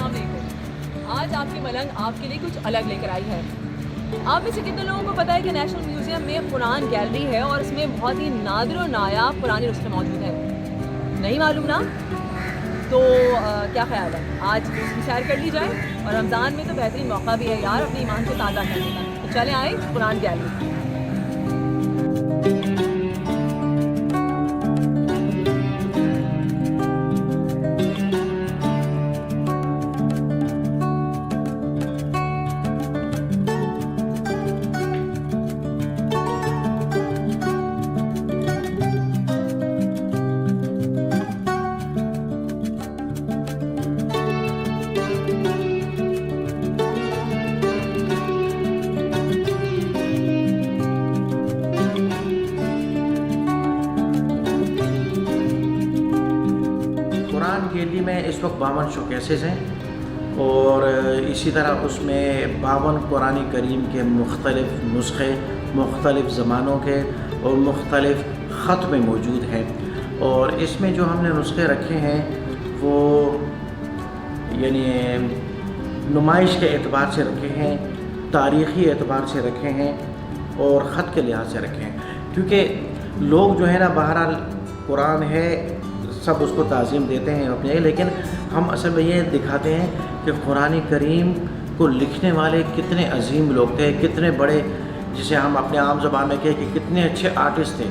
السلام علیکم۔ آج آپ کی ملنگ آپ کے لیے کچھ الگ لے کر آئی ہے۔ آپ میں سے کتنے لوگوں کو پتہ ہے کہ نیشنل میوزیم میں قرآن گیلری ہے اور اس میں بہت ہی نادر و نایاب قرآنی نسخے موجود ہیں؟ نہیں معلوم نا؟ تو کیا خیال ہے آج اس کی سیر کر لی جائے؟ اور رمضان میں تو بہترین موقع بھی ہے یار اپنے ایمان کو تازہ کرنے کا۔ تو چلیں آئیں قرآن گیلری۔ قرآن گیلری میں اس وقت 52 شوکیسز ہیں اور اسی طرح اس میں 52 قرآن کریم کے مختلف نسخے مختلف زمانوں کے اور مختلف خط میں موجود ہیں۔ اور اس میں جو ہم نے نسخے رکھے ہیں وہ یعنی نمائش کے اعتبار سے رکھے ہیں، تاریخی اعتبار سے رکھے ہیں اور خط کے لحاظ سے رکھے ہیں، کیونکہ لوگ جو ہے نا بہرحال قرآن ہے سب اس کو تعظیم دیتے ہیں اپنے، لیکن ہم اصل میں یہ دکھاتے ہیں کہ قرآن کریم کو لکھنے والے کتنے عظیم لوگ تھے، کتنے بڑے، جسے ہم اپنے عام زبان میں کہیں کہ کتنے اچھے آرٹسٹ تھے۔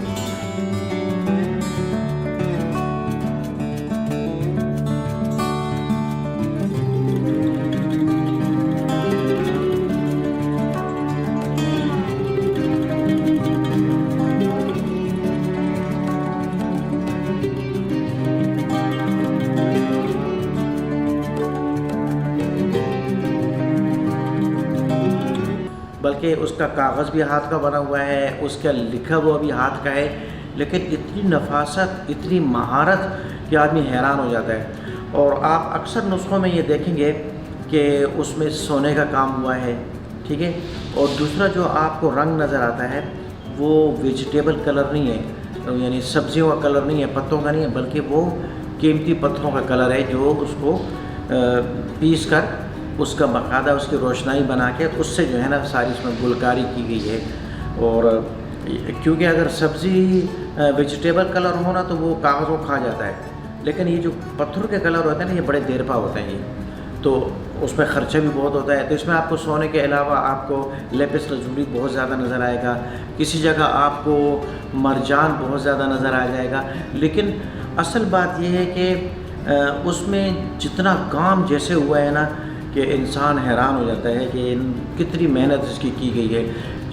بلکہ اس کا کاغذ بھی ہاتھ کا بنا ہوا ہے، اس کا لکھا ہوا بھی ہاتھ کا ہے، لیکن اتنی نفاست اتنی مہارت کہ آدمی حیران ہو جاتا ہے۔ اور آپ اکثر نسخوں میں یہ دیکھیں گے کہ اس میں سونے کا کام ہوا ہے، ٹھیک ہے، اور دوسرا جو آپ کو رنگ نظر آتا ہے وہ ویجیٹیبل کلر نہیں ہے، یعنی سبزیوں کا کلر نہیں ہے، پتوں کا نہیں ہے، بلکہ وہ قیمتی پتھروں کا کلر ہے جو اس کو پیس کر اس کا باقاعدہ اس کی روشنائی بنا کے اس سے جو ہے نا ساری اس میں گلکاری کی گئی ہے۔ اور کیونکہ اگر سبزی ویجیٹیبل کلر ہونا تو وہ کاغذ کو کھا جاتا ہے، لیکن یہ جو پتھر کے کلر ہوتے ہیں نا یہ بڑے دیر پا ہوتے ہیں، یہ تو اس میں خرچہ بھی بہت ہوتا ہے۔ تو اس میں آپ کو سونے کے علاوہ آپ کو لیپس لازولی بہت زیادہ نظر آئے گا، کسی جگہ آپ کو مرجان بہت زیادہ نظر آ جائے گا، لیکن اصل بات یہ ہے کہ اس میں جتنا کام جیسے ہوا ہے نا کہ انسان حیران ہو جاتا ہے کہ کتنی محنت اس کی گئی ہے۔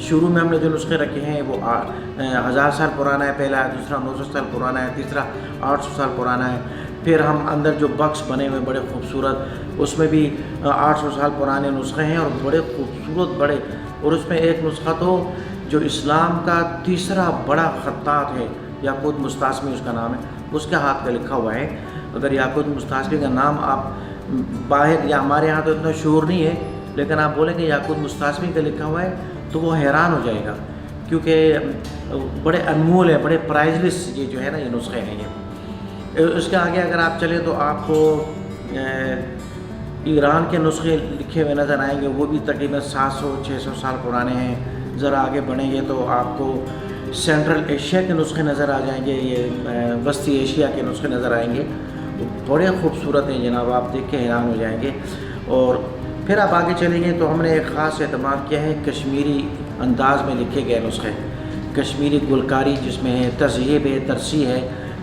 شروع میں ہم نے جو نسخے رکھے ہیں وہ 1000 سال پرانا ہے، پہلا ہے، دوسرا 900 سال پرانا ہے، تیسرا 800 سال پرانا ہے۔ پھر ہم اندر جو باکس بنے ہوئے بڑے خوبصورت، اس میں بھی 800 سال پرانے نسخے ہیں اور بڑے خوبصورت بڑے، اور اس میں ایک نسخہ تو جو اسلام کا تیسرا بڑا خطاط ہے، یاقوت مستعصمی اس کا نام ہے، اس کے ہاتھ کا لکھا ہوا ہے۔ اگر یاقوت مستعصمی کا نام آپ باہر یا ہمارے ہاں تو اتنا شعور نہیں ہے، لیکن آپ بولیں کہ یاقوت مستعصمی کا لکھا ہوا ہے تو وہ حیران ہو جائے گا، کیونکہ بڑے انمول ہے، بڑے پرائزلیس یہ جو ہے نا یہ نسخے ہیں یہ۔ اس کے آگے اگر آپ چلیں تو آپ کو ایران کے نسخے لکھے ہوئے نظر آئیں گے، وہ بھی تقریباً 700-600 سال پرانے ہیں۔ ذرا آگے بڑھیں گے تو آپ کو سینٹرل ایشیا کے نسخے نظر آ جائیں گے، یہ وسطی ایشیا کے نسخے نظر آئیں گے، بڑے خوبصورت ہیں جناب، آپ دیکھ کے حیران ہو جائیں گے۔ اور پھر آپ آگے چلیں گے تو ہم نے ایک خاص اہتمام کیا ہے کشمیری انداز میں لکھے گئے نسخے، کشمیری گلکاری جس میں ہے، تذہیب ہے، ترسیح ہے،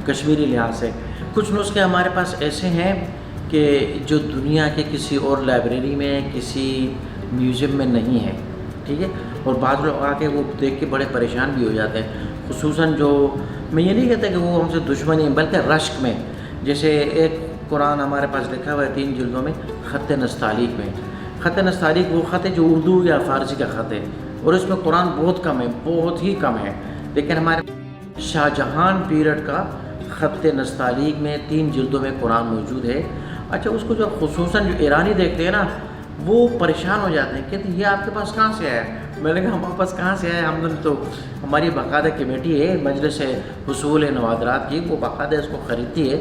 کشمیری لحاظ سے۔ کچھ نسخے ہمارے پاس ایسے ہیں کہ جو دنیا کے کسی اور لائبریری میں کسی میوزیم میں نہیں ہے، ٹھیک ہے، اور بعض لوگ آ کے وہ دیکھ کے بڑے پریشان بھی ہو جاتے ہیں، خصوصاً جو میں یہ نہیں کہتا کہ وہ ہم سے دشمنی ہے، بلکہ رشک میں، جیسے ایک قرآن ہمارے پاس لکھا ہوا ہے 3 جلدوں میں خط نستعلیق میں۔ خط نستعلیق وہ خط ہے جو اردو یا فارسی کا خط ہے، اور اس میں قرآن بہت کم ہے، بہت ہی کم ہے، لیکن ہمارے شاہ جہان پیریڈ کا خط نستعلیق میں 3 جلدوں میں قرآن موجود ہے۔ اچھا، اس کو جو خصوصاً جو ایرانی دیکھتے ہیں نا وہ پریشان ہو جاتے ہیں، کہتے ہیں یہ آپ کے پاس کہاں سے آیا؟ میں نے کہا ہمارے پاس کہاں سے آیا، ہم نے تو ہماری باقاعدہ کمیٹی ہے مجلس حصول نوادرات کی، وہ باقاعدہ اس کو خریدتی ہے،